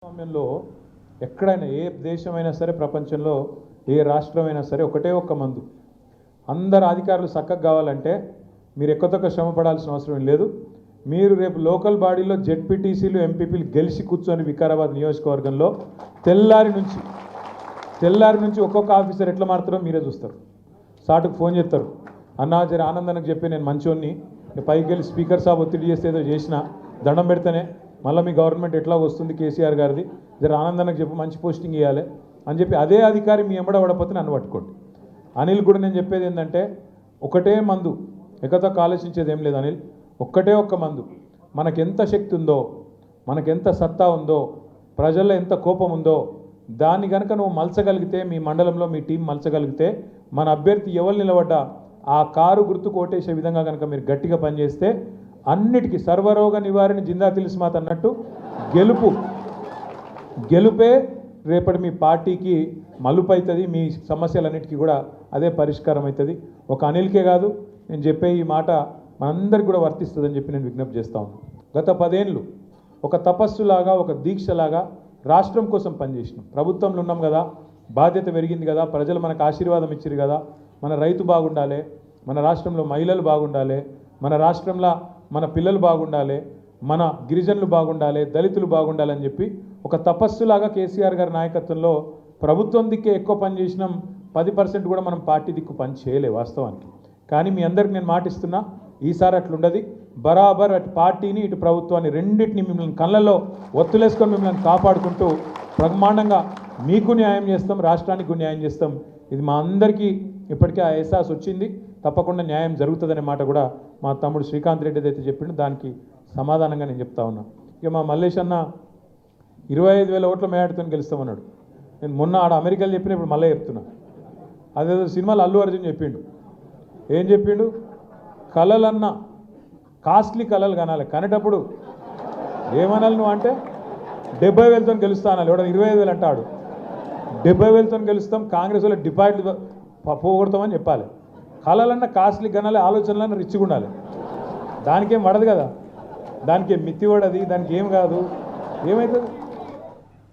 సమయంలో ఎక్కడైనా ఏ దేశమైనా సరే ప్రపంచంలో ఏ రాష్ట్రమైనా సరే ఒకటే ఒక్క మందు అందరు అధికారులు చక్కగా కావాలంటే మీరు ఎక్కువ శ్రమ పడాల్సిన అవసరం లేదు. మీరు రేపు లోకల్ బాడీలో జెడ్పీటీసీలు ఎంపీపీలు గెలిచి కూర్చొని వికారాబాద్ నియోజకవర్గంలో తెల్లారి నుంచి ఒక్కొక్క ఆఫీసర్ ఎట్లా మారుతారో మీరే చూస్తారు. సాటుకు ఫోన్ చేస్తారు, అన్నా జర ఆనందానికి చెప్పి నేను మంచోన్ని పైకి వెళ్ళి స్పీకర్ సాబ్ ఒత్తిడి చేస్తే ఏదో చేసిన దండం పెడితేనే మళ్ళీ మీ గవర్నమెంట్ ఎట్లా వస్తుంది కేసీఆర్ గారిది జర ఆనందానికి చెప్పి మంచి పోస్టింగ్ ఇవ్వాలి అని చెప్పి అదే అధికారి మీ ఎంబడ పడపోతే నన్ను పట్టుకోండి. అనిల్ కూడా నేను చెప్పేది ఏంటంటే ఒకటే మందు, ఎక్కతో ఆలోచించేది ఏం లేదు అనిల్, ఒక్కటే ఒక్క మందు. మనకెంత శక్తి ఉందో, మనకెంత సత్తా ఉందో, ప్రజల్లో ఎంత కోపం ఉందో దాన్ని కనుక నువ్వు మలచగలిగితే, మీ మండలంలో మీ టీం మలచగలిగితే, మన అభ్యర్థి ఎవరు నిలబడ్డా ఆ కారు గుర్తు కోటేసే విధంగా కనుక మీరు గట్టిగా పనిచేస్తే అన్నిటికీ సర్వరోగ నివారణ జిందా తిలిస్మాత్ అన్నట్టు గెలుపే రేపటి మీ పార్టీకి మలుపు అవుతుంది. మీ సమస్యలన్నిటికీ కూడా అదే పరిష్కారం అవుతుంది. ఒక అనిల్కే కాదు, నేను చెప్పే ఈ మాట మనందరికీ కూడా వర్తిస్తుందని చెప్పి నేను విజ్ఞప్తి చేస్తా ఉన్నాను. గత 10 ఏళ్ళు ఒక తపస్సులాగా, ఒక దీక్షలాగా రాష్ట్రం కోసం పనిచేసినాం. ప్రభుత్వంలో ఉన్నాం కదా, బాధ్యత పెరిగింది కదా, ప్రజలు మనకు ఆశీర్వాదం ఇచ్చారు కదా, మన రైతు బాగుండాలి, మన రాష్ట్రంలో మహిళలు బాగుండాలి, మన రాష్ట్రంలో మన పిల్లలు బాగుండాలి, మన గిరిజనులు బాగుండాలి, దళితులు బాగుండాలని చెప్పి ఒక తపస్సులాగా కేసీఆర్ గారి నాయకత్వంలో ప్రభుత్వం దిక్కే ఎక్కువ పని చేసినాం. 10% కూడా మనం పార్టీ దిక్కు పని చేయలే వాస్తవానికి. కానీ మీ అందరికి నేను మాటిస్తున్నా, ఈసారి అట్లుండదు. బరాబర్ అటు పార్టీని ఇటు ప్రభుత్వాన్ని రెండింటిని మిమ్మల్ని కళ్ళల్లో ఒత్తులేసుకొని మిమ్మల్ని కాపాడుకుంటూ బ్రహ్మాండంగా మీకు న్యాయం చేస్తాం, రాష్ట్రానికి న్యాయం చేస్తాం. ఇది మా అందరికీ ఇప్పటికే ఆ ఎహసాస్ వచ్చింది. తప్పకుండా న్యాయం జరుగుతుందనే మాట కూడా మా తమ్ముడు శ్రీకాంత్ రెడ్డి అయితే చెప్పిండు, దానికి సమాధానంగా నేను చెప్తా ఉన్నా. ఇక మా మల్లేష్ అన్న 25,000 ఓట్ల మేడాడుతో గెలుస్తామన్నాడు. నేను మొన్న ఆడ అమెరికాలో చెప్పిన, ఇప్పుడు మళ్ళీ చెప్తున్నా. అదేదో సినిమాలో అల్లు అర్జున్ చెప్పిండు. ఏం చెప్పిండు? కళలన్నా కాస్ట్లీ కళలు కనాలి, కనేటప్పుడు ఏమనాలి నువ్వు అంటే 70,000తో గెలుస్తా అనాలి. ఎవడ 25,000 అంటాడు. 70,000తో గెలుస్తాం, కాంగ్రెస్ వాళ్ళ డిపాజిట్లు పోగొడతామని చెప్పాలి. కళలన్నా కాస్ట్లీ కనాలి, ఆలోచనలన్నా రిచ్గా ఉండాలి. దానికేం పడదు కదా, దానికి మిత్తి పడది, దానికి ఏం కాదు, ఏమవుతుంది?